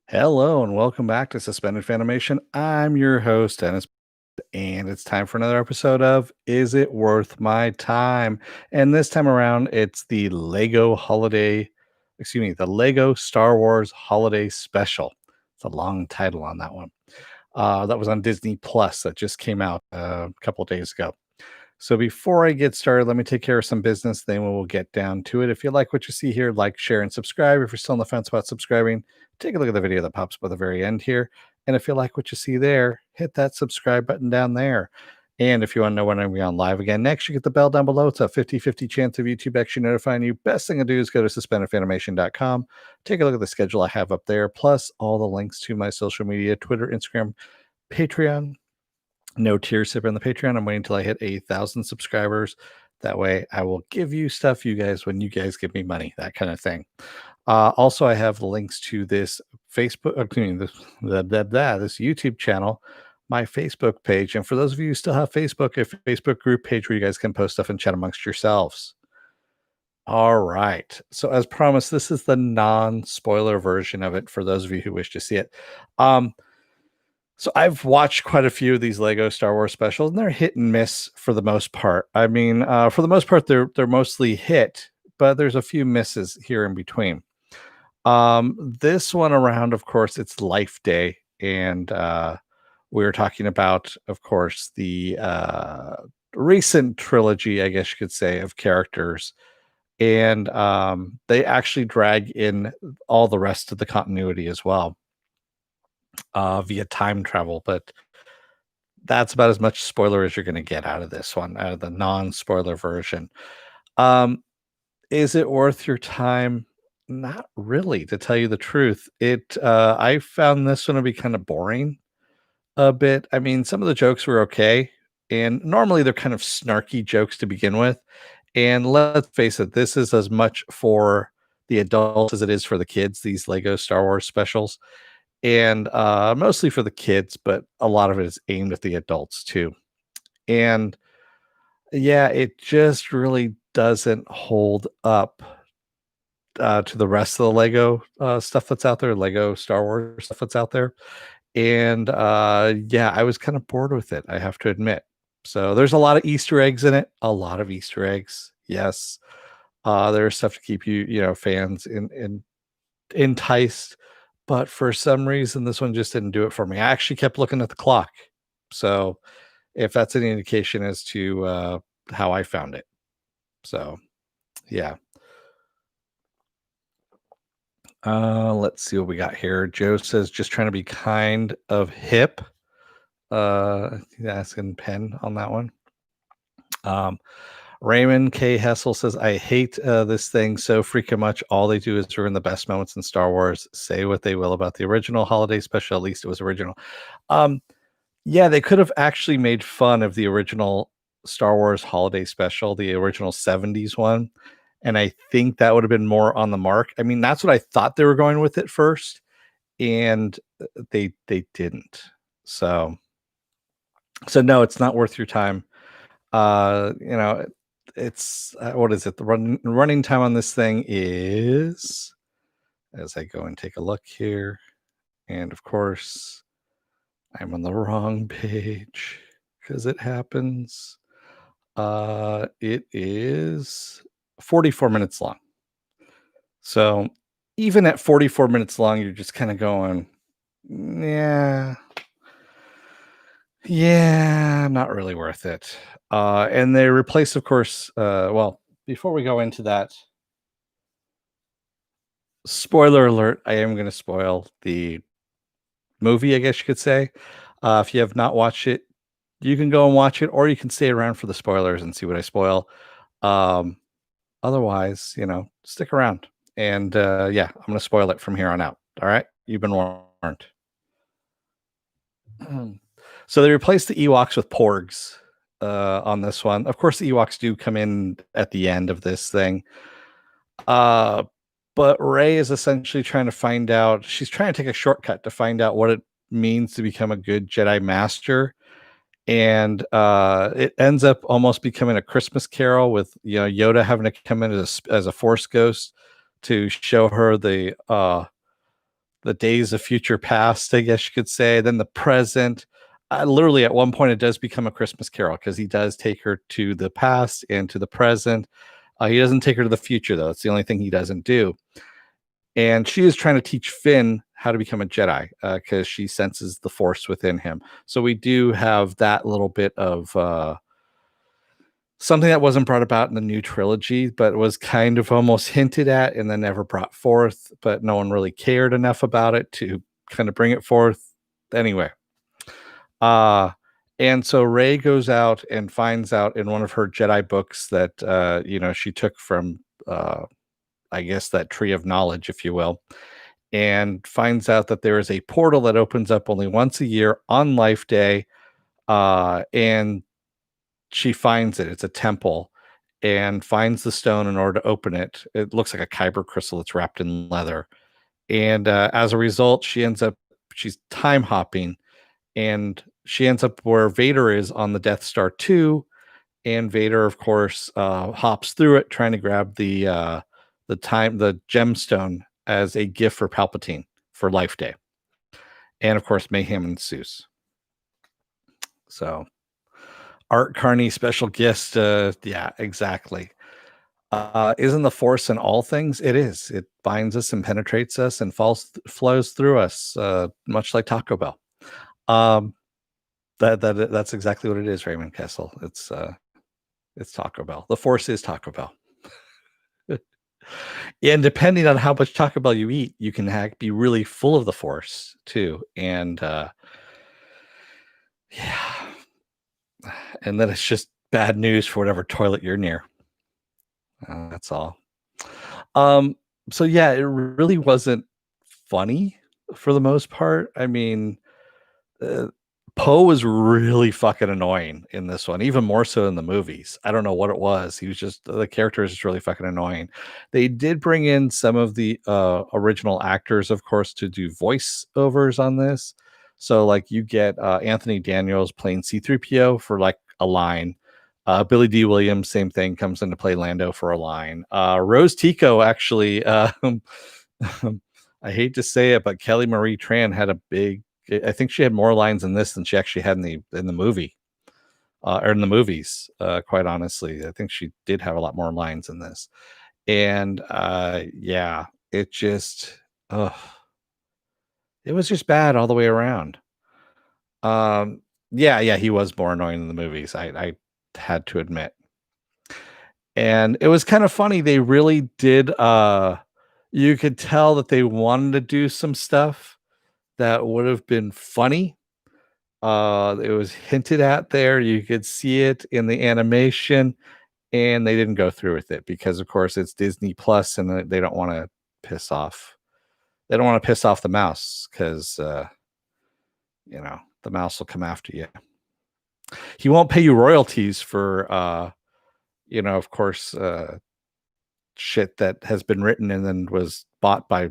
Hello and welcome back to Suspended Fanimation. I'm your host, Dennis, and it's time for another episode of Is It Worth My Time? And this time around, it's the the Lego Star Wars Holiday Special. It's a long title on that one. That was on Disney Plus that just came out a couple of days ago. So before I get started, let me take care of some business. Then we will get down to it. If you like what you see here, like, share, and subscribe. If you're still on the fence about subscribing, take a look at the video that pops up at the very end here. And if you like what you see there, hit that subscribe button down there. And if you want to know when I'm going to be on live again next, you get the bell down below. It's a 50-50 chance of YouTube actually notifying you. Best thing to do is go to suspendedfanimation.com. Take a look at the schedule I have up there, plus all the links to my social media, Twitter, Instagram, Patreon. No tier sip in the Patreon. I'm waiting until I hit 1,000 subscribers. That way I will give you stuff, you guys, when you guys give me money, that kind of thing. Also, I have links to this Facebook, this YouTube channel, my Facebook page. And for those of you who still have Facebook, a Facebook group page where you guys can post stuff and chat amongst yourselves. All right. So as promised, this is the non-spoiler version of it for those of you who wish to see it. So I've watched quite a few of these Lego Star Wars specials, and they're hit and miss for the most part. I mean, for the most part, they're mostly hit, but there's a few misses here in between. This one around, of course, it's Life Day, and we were talking about, of course, the recent trilogy, I guess you could say, of characters, and they actually drag in all the rest of the continuity as well via time travel, but that's about as much spoiler as you're going to get out of this one, out of the non-spoiler version. Um, is it worth your time? Not really, to tell you the truth. I found this one to be kind of boring a bit. I mean, some of the jokes were okay, and normally they're kind of snarky jokes to begin with. And let's face it, this is as much for the adults as it is for the kids, these Lego Star Wars specials. And mostly for the kids, but a lot of it is aimed at the adults too. And yeah, it just really doesn't hold up to the rest of the Lego stuff that's out there, Lego Star Wars stuff that's out there. And yeah, I was kind of bored with it, I have to admit. So there's a lot of Easter eggs in it, a lot of Easter eggs. Yes. There's stuff to keep fans in enticed, but for some reason this one just didn't do it for me. I actually kept looking at the clock. So if that's any indication as to how I found it. So yeah. Let's see what we got here. Joe says just trying to be kind of hip. Asking Pen on that one. Um, Raymond K. Hessel says, I hate this thing so freaking much. All they do is ruin the best moments in Star Wars. Say what they will about the original holiday special. At least it was original. Um, yeah, they could have actually made fun of the original Star Wars holiday special, the original 70s one. And I think that would have been more on the mark. I mean, that's what I thought they were going with at first. And they didn't. So no, it's not worth your time. You know, it's what is it? The running time on this thing is, as I go and take a look here, and of course, I'm on the wrong page because it happens. It is 44 minutes long. So even at 44 minutes long, you're just kind of going, yeah, yeah, not really worth it. And they replace, of course, well, before we go into that, spoiler alert, I am going to spoil the movie, I guess you could say. If you have not watched it, you can go and watch it, or you can stay around for the spoilers and see what I spoil. Um, Otherwise, stick around. And yeah, I'm going to spoil it from here on out. All right. You've been warned. So they replaced the Ewoks with Porgs on this one. Of course, the Ewoks do come in at the end of this thing. But Rey is essentially trying to find out, she's trying to take a shortcut to find out what it means to become a good Jedi Master. And it ends up almost becoming a Christmas Carol with Yoda having to come in as a Force ghost to show her the the days of future past, I guess you could say, then the present. Literally, at one point, it does become a Christmas Carol because he does take her to the past and to the present. He doesn't take her to the future, though. It's the only thing he doesn't do. And she is trying to teach Finn how to become a Jedi because she senses the Force within him. So we do have that little bit of something that wasn't brought about in the new trilogy, but was kind of almost hinted at and then never brought forth, but no one really cared enough about it to kind of bring it forth. Anyway, uh and so Rey goes out and finds out in one of her Jedi books that she took from I guess that tree of knowledge, if you will, and finds out that there is a portal that opens up only once a year on Life Day. And she finds it. It's a temple, and finds the stone in order to open it. It looks like a kyber crystal that's wrapped in leather. And as a result, she's time hopping, and she ends up where Vader is on the Death Star 2. And Vader, of course, hops through it, trying to grab the gemstone as a gift for Palpatine for Life Day. And of course, mayhem ensues. So, Art Carney special guest. Yeah, exactly. Isn't the Force in all things? It is. It binds us and penetrates us and flows through us, much like Taco Bell. That's exactly what it is, Raymond Kessel. It's Taco Bell. The Force is Taco Bell. And depending on how much Taco Bell you eat, you can be really full of the Force too. And yeah, and then it's just bad news for whatever toilet you're near. That's all. Um, so yeah, it really wasn't funny for the most part. I mean, uh, Poe was really fucking annoying in this one, even more so in the movies. I don't know what it was. He was just the character is just really fucking annoying. They did bring in some of the original actors, of course, to do voiceovers on this. So like you get Anthony Daniels playing C3PO for like a line. Billy D. Williams, same thing, comes in to play Lando for a line. Rose Tico actually, I hate to say it, but Kelly Marie Tran had a big. I think she had more lines in this than she actually had in the movie, or in the movies. Quite honestly, I think she did have a lot more lines in this. And yeah, it was just bad all the way around. Yeah, he was more annoying in the movies. I had to admit. And it was kind of funny. They really did. You could tell that they wanted to do some stuff that would have been funny. It was hinted at there. You could see it in the animation, and they didn't go through with it because, of course, it's Disney Plus, and they don't want to piss off. They don't want to piss off the mouse because the mouse will come after you. He won't pay you royalties for of course, shit that has been written and then was bought by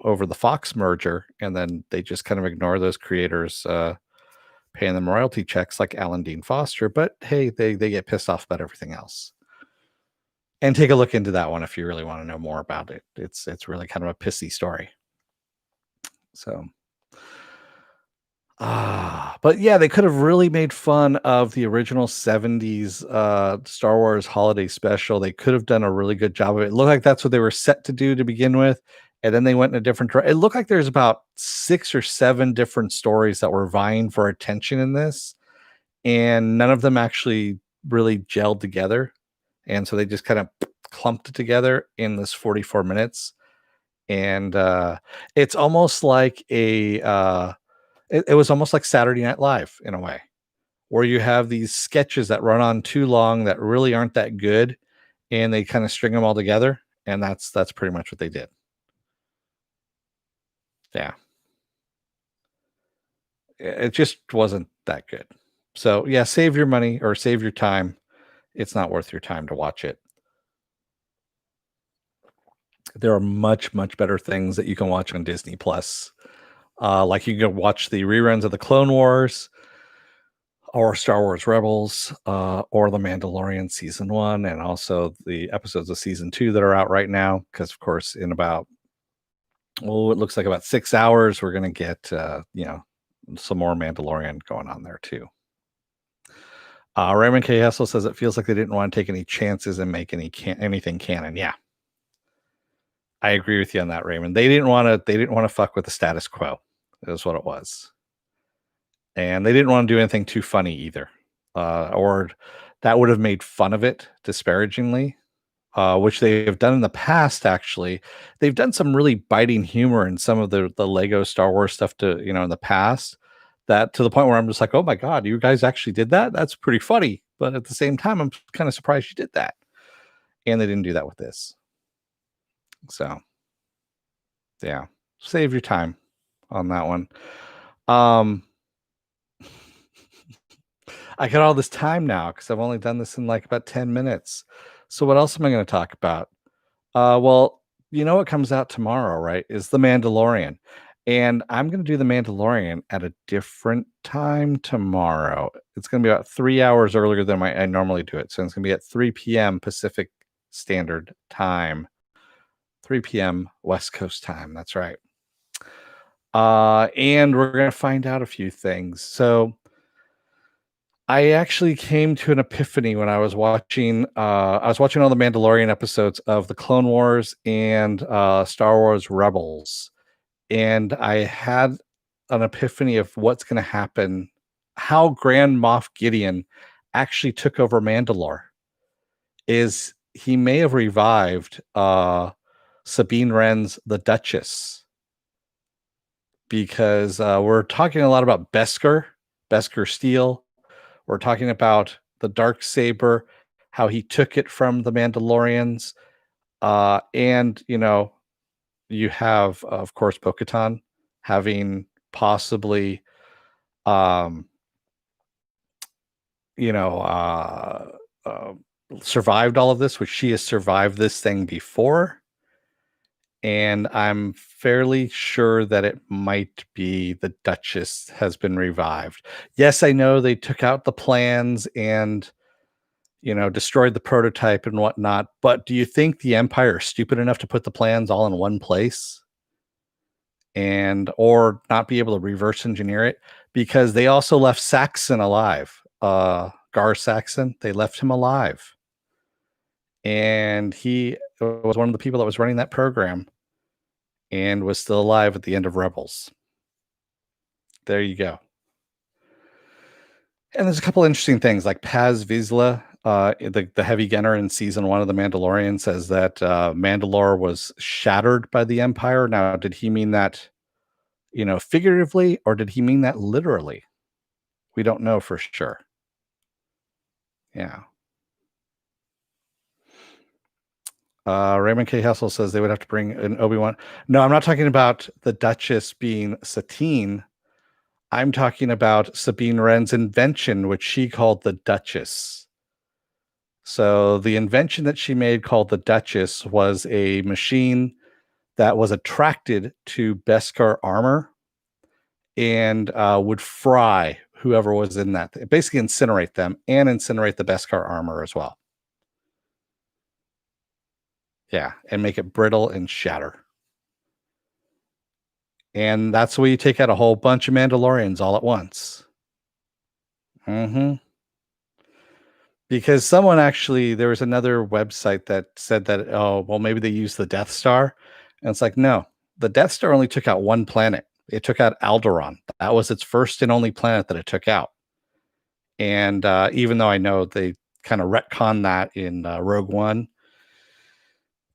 over the Fox merger, and then they just kind of ignore those creators paying them royalty checks like Alan Dean Foster. But hey, they get pissed off about everything else. And take a look into that one if you really want to know more about it. It's really kind of a pissy story. So but yeah, they could have really made fun of the original 70s Star Wars holiday special. They could have done a really good job of it. It looked like that's what they were set to do to begin with. And then they went in a different direction. It looked like there's about 6 or 7 different stories that were vying for attention in this. And none of them actually really gelled together. And so they just kind of clumped it together in this 44 minutes. And it's almost like it was almost like Saturday Night Live in a way, where you have these sketches that run on too long that really aren't that good, and they kind of string them all together, and that's pretty much what they did. Yeah, it just wasn't that good. So yeah, save your money or save your time. It's not worth your time to watch it. There are much better things that you can watch on Disney Plus. Like you can watch the reruns of the Clone Wars, or Star Wars Rebels, or The Mandalorian season 1, and also the episodes of season 2 that are out right now. Because of course, in about Well, it looks like about 6 hours, we're gonna get, some more Mandalorian going on there too. Raymond K. Hessel says it feels like they didn't wanna take any chances and make anything canon. Yeah, I agree with you on that, Raymond. They didn't wanna fuck with the status quo, is what it was. And they didn't wanna do anything too funny either, or that would have made fun of it disparagingly, which they have done in the past. Actually, they've done some really biting humor in some of the Lego Star Wars stuff in the past. That to the point where I'm just like, oh my god, you guys actually did that? That's pretty funny. But at the same time, I'm kind of surprised you did that. And they didn't do that with this. So yeah, save your time on that one. Um, I got all this time now because I've only done this in like about 10 minutes. So what else am I going to talk about? Well, you know what comes out tomorrow, right? Is The Mandalorian. And I'm going to do The Mandalorian at a different time tomorrow. It's going to be about 3 hours earlier than I normally do it. So it's going to be at 3 p.m. Pacific Standard Time, 3 p.m. West Coast time. That's right. And we're going to find out a few things. So I actually came to an epiphany when I was watching all the Mandalorian episodes of the Clone Wars and Star Wars Rebels, and I had an epiphany of what's going to happen, how Grand Moff Gideon actually took over Mandalore. Is he may have revived Sabine Wren's the Duchess, because we're talking a lot about Beskar Steel. We're talking about the dark saber, how he took it from the Mandalorians, and you have, of course, Bo-Katan having possibly, um, you know, uh, survived all of this, which she has survived this thing before. And I'm fairly sure that it might be the Duchess has been revived. Yes, I know they took out the plans and destroyed the prototype and whatnot. But do you think the Empire is stupid enough to put the plans all in one place and or not be able to reverse engineer it? Because they also left Saxon alive. Gar Saxon, they left him alive. And he was one of the people that was running that program and was still alive at the end of Rebels. There you go. And there's a couple interesting things like Paz Vizsla, the heavy gunner in season one of The Mandalorian, says that Mandalore was shattered by the Empire. Now, did he mean that, figuratively, or did he mean that literally? We don't know for sure. Yeah. Raymond K. Hessel says they would have to bring an Obi-Wan. No, I'm not talking about the Duchess being Satine. I'm talking about Sabine Wren's invention, which she called the Duchess. So the invention that she made called the Duchess was a machine that was attracted to Beskar armor and would fry whoever was in that. Basically incinerate them and incinerate the Beskar armor as well. Yeah, and make it brittle and shatter. And that's where you take out a whole bunch of Mandalorians all at once. Mm-hmm. Because there was another website that said that, oh, well, maybe they used the Death Star. And it's like, no, the Death Star only took out one planet. It took out Alderaan. That was its first and only planet that it took out. And even though I know they kind of retcon that in Rogue One,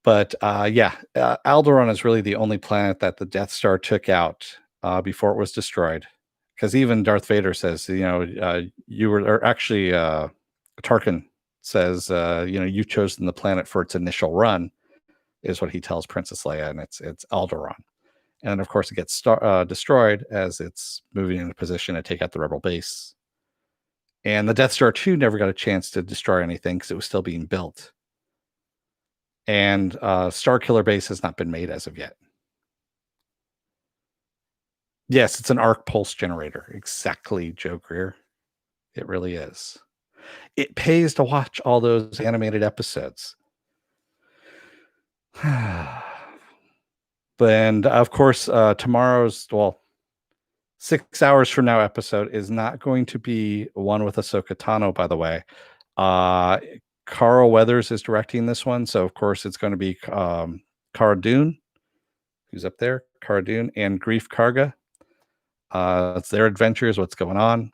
but yeah, Alderaan is really the only planet that the Death Star took out before it was destroyed. Because even Darth Vader says, you were, or actually, Tarkin says, you've chosen the planet for its initial run, is what he tells Princess Leia, and it's Alderaan. And of course, it gets destroyed as it's moving into position to take out the Rebel base. And the Death Star 2 never got a chance to destroy anything because it was still being built. And Star Killer Base has not been made as of yet. Yes, it's an arc pulse generator. Exactly, Joe Greer. It really is. It pays to watch all those animated episodes. And of course, tomorrow's, well, 6 hours from now episode is not going to be one with Ahsoka Tano, by the way. Uh, Carl Weathers is directing this one, so of course it's going to be Cara Dune, who's up there, Cara Dune, and Grief Karga. It's their adventures, what's going on.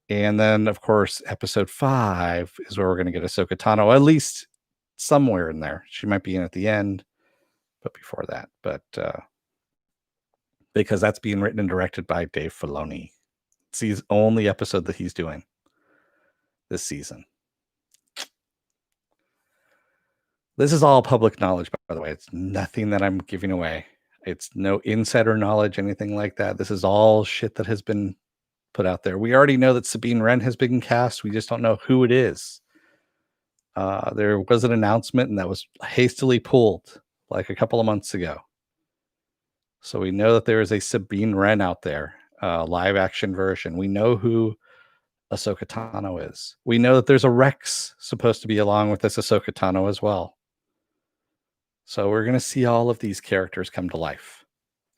And then, of course, episode 5 is where we're going to get Ahsoka Tano, at least somewhere in there. She might be in at the end, but before that. But because that's being written and directed by Dave Filoni. It's his only episode that he's doing this season. This is all public knowledge, by the way. It's nothing that I'm giving away. It's no insider knowledge, anything like that. This is all shit that has been put out there. We already know that Sabine Wren has been cast. We just don't know who it is. There was an announcement, and that was hastily pulled like a couple of months ago. So we know that there is a Sabine Wren out there, live action version. We know who Ahsoka Tano is. We know that there's a Rex supposed to be along with this Ahsoka Tano as well. So we're going to see all of these characters come to life.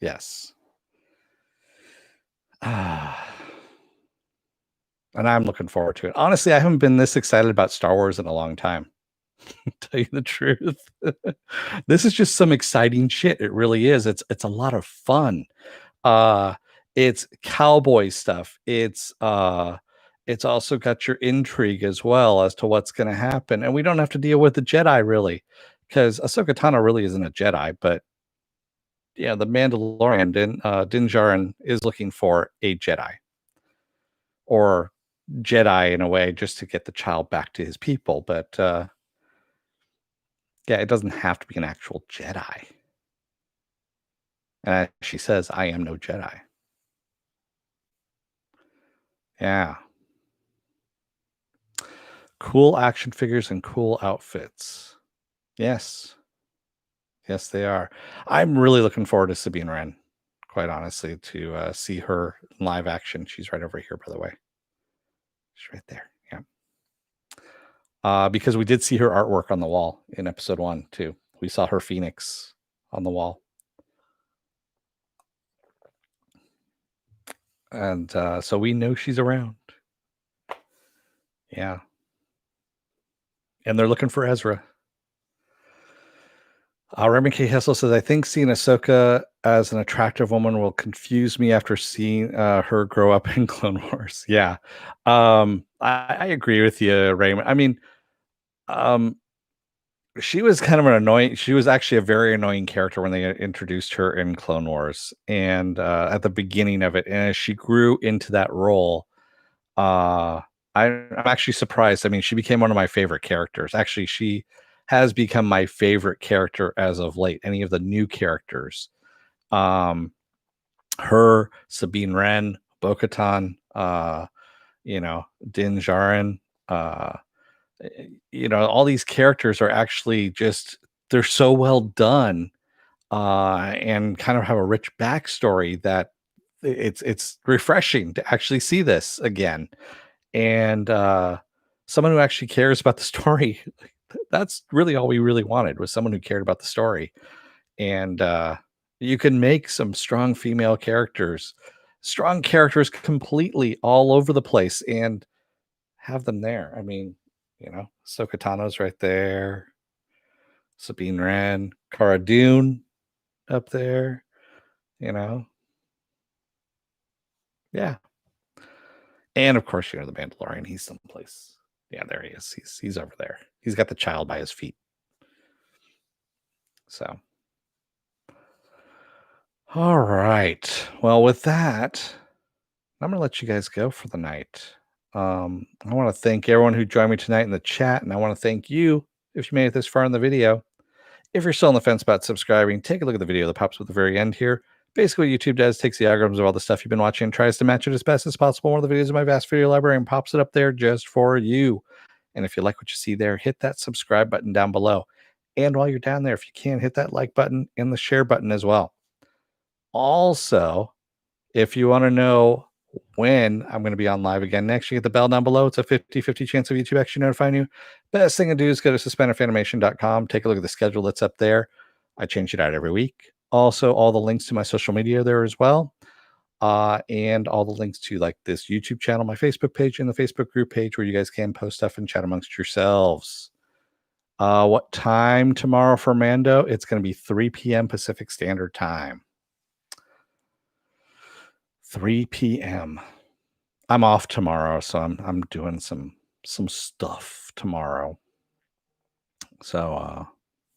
Yes. And I'm looking forward to it. Honestly, I haven't been this excited about Star Wars in a long time. Tell you the truth. This is just some exciting shit. It really is. It's a lot of fun. It's cowboy stuff. It's also got your intrigue as well as to what's going to happen. And we don't have to deal with the Jedi really, because Ahsoka Tano really isn't a Jedi, but yeah, the Mandalorian Din Djarin is looking for a Jedi, or Jedi in a way, just to get the child back to his people. But yeah, it doesn't have to be an actual Jedi. And she says, "I am no Jedi." Yeah. Cool action figures and cool outfits. Yes. Yes, they are. I'm really looking forward to Sabine Wren, quite honestly, to see her in live action. She's right over here, by the way. She's right there. Yeah. Because we did see her artwork on the wall in episode 1 too. We saw her Phoenix on the wall. And so we know she's around. Yeah. And they're looking for Ezra. Remy K. Hessel says, I think seeing Ahsoka as an attractive woman will confuse me after seeing her grow up in Clone Wars. Yeah. I agree with you, Raymond. I mean, she was kind of an annoying, she was actually a very annoying character when they introduced her in Clone Wars and at the beginning of it. And as she grew into that role, I'm actually surprised. I mean, she became one of my favorite characters. Actually, she has become my favorite character as of late. Any of the new characters, her, Sabine Wren, Bo-Katan, Din Djarin, all these characters are actually just, they're so well done, and kind of have a rich backstory that it's refreshing to actually see this again. And someone who actually cares about the story. That's really all we really wanted, was someone who cared about the story. And you can make some strong female characters, strong characters completely all over the place, and have them there. I mean, Ahsoka Tano's right there, Sabine Wren, Cara Dune up there, you know. Yeah. And of course, the Mandalorian, he's someplace. Yeah, there he is. He's over there. He's got the child by his feet. So, all right. Well, with that, I'm gonna let you guys go for the night. I want to thank everyone who joined me tonight in the chat, and I want to thank you if you made it this far in the video. If you're still on the fence about subscribing, take a look at the video that pops up at the very end here. Basically, what YouTube does, takes the algorithms of all the stuff you've been watching and tries to match it as best as possible. One of the videos in my vast video library and pops it up there just for you. And if you like what you see there, hit that subscribe button down below. And while you're down there, if you can, hit that like button and the share button as well. Also, if you want to know when I'm going to be on live again next, you hit the bell down below. It's a 50-50 chance of YouTube actually notifying you. Best thing to do is go to suspenderfanimation.com. Take a look at the schedule that's up there. I change it out every week. Also, all the links to my social media there as well. And all the links to like this YouTube channel, my Facebook page, and the Facebook group page where you guys can post stuff and chat amongst yourselves. What time tomorrow for Mando? It's going to be 3 p.m. Pacific Standard Time. 3 p.m. I'm off tomorrow, so I'm doing some stuff tomorrow. So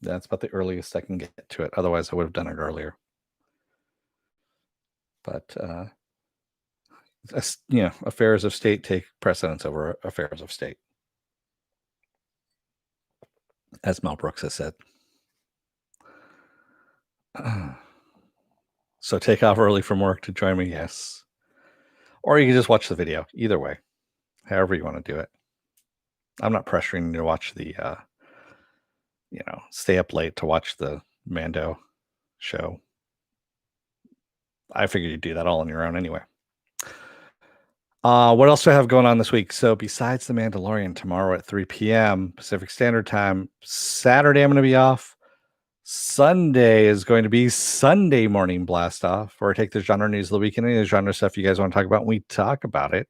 that's about the earliest I can get to it. Otherwise, I would have done it earlier. But affairs of state take precedence over affairs of state, as Mel Brooks has said. So take off early from work to join me, yes. Or you can just watch the video. Either way, however you want to do it. I'm not pressuring you to watch the, stay up late to watch the Mando show. I figured you'd do that all on your own anyway. What else do I have going on this week? So besides The Mandalorian, tomorrow at 3 p.m. Pacific Standard Time, Saturday I'm going to be off. Sunday is going to be Sunday morning blast off, where I take the genre news of the week and any of the genre stuff you guys want to talk about, and we talk about it.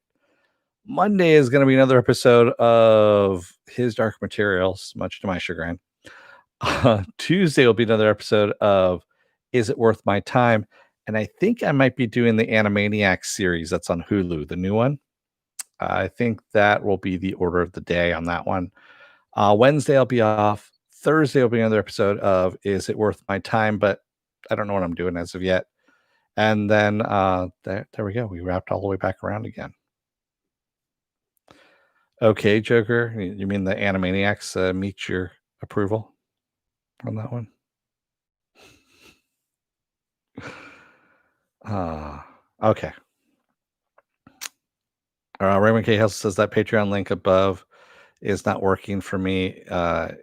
Monday is going to be another episode of His Dark Materials, much to my chagrin. Tuesday will be another episode of Is It Worth My Time? And I think I might be doing the Animaniacs series that's on Hulu, the new one. I think that will be the order of the day on that one. Wednesday I'll be off. Thursday will be another episode of Is It Worth My Time? But I don't know what I'm doing as of yet. And then there we go. We wrapped all the way back around again. Okay, Joker. You mean the Animaniacs meet your approval on that one? Okay. Raymond K. Hess says that Patreon link above is not working for me.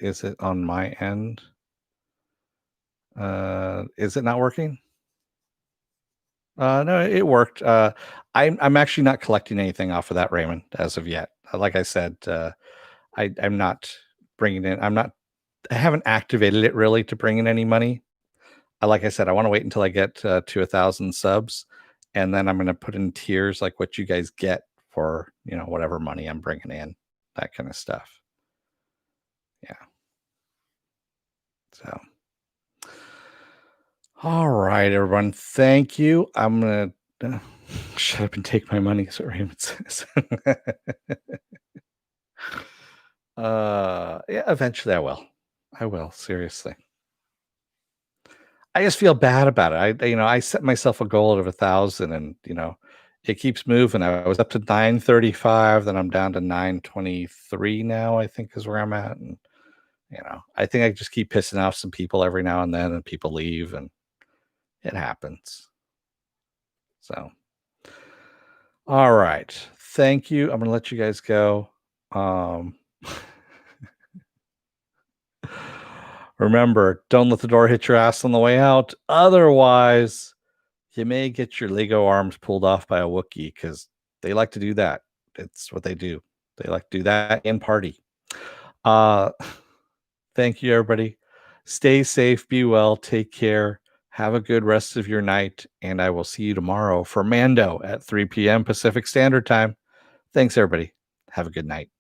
Is it on my end? Is it not working? No, it worked. I'm actually not collecting anything off of that, Raymond, as of yet. Like I said, I'm not bringing in. I haven't activated it really to bring in any money. Like I said, I want to wait until I get to 1,000 subs, and then I'm going to put in tiers like what you guys get for whatever money I'm bringing in, that kind of stuff. Yeah. So, all right, everyone. Thank you. I'm gonna shut up and take my money. Is what Raymond says. Yeah, eventually I will. I will, seriously. I just feel bad about it. I set myself a goal of 1,000 and, it keeps moving. I was up to 935, then I'm down to 923 now, I think is where I'm at. And, I think I just keep pissing off some people every now and then and people leave and it happens. So, all right. Thank you. I'm going to let you guys go. Remember, don't let the door hit your ass on the way out. Otherwise, you may get your Lego arms pulled off by a Wookiee because they like to do that. It's what they do. They like to do that and party. Thank you, everybody. Stay safe, be well, take care. Have a good rest of your night, and I will see you tomorrow for Mando at 3 p.m. Pacific Standard Time. Thanks, everybody. Have a good night.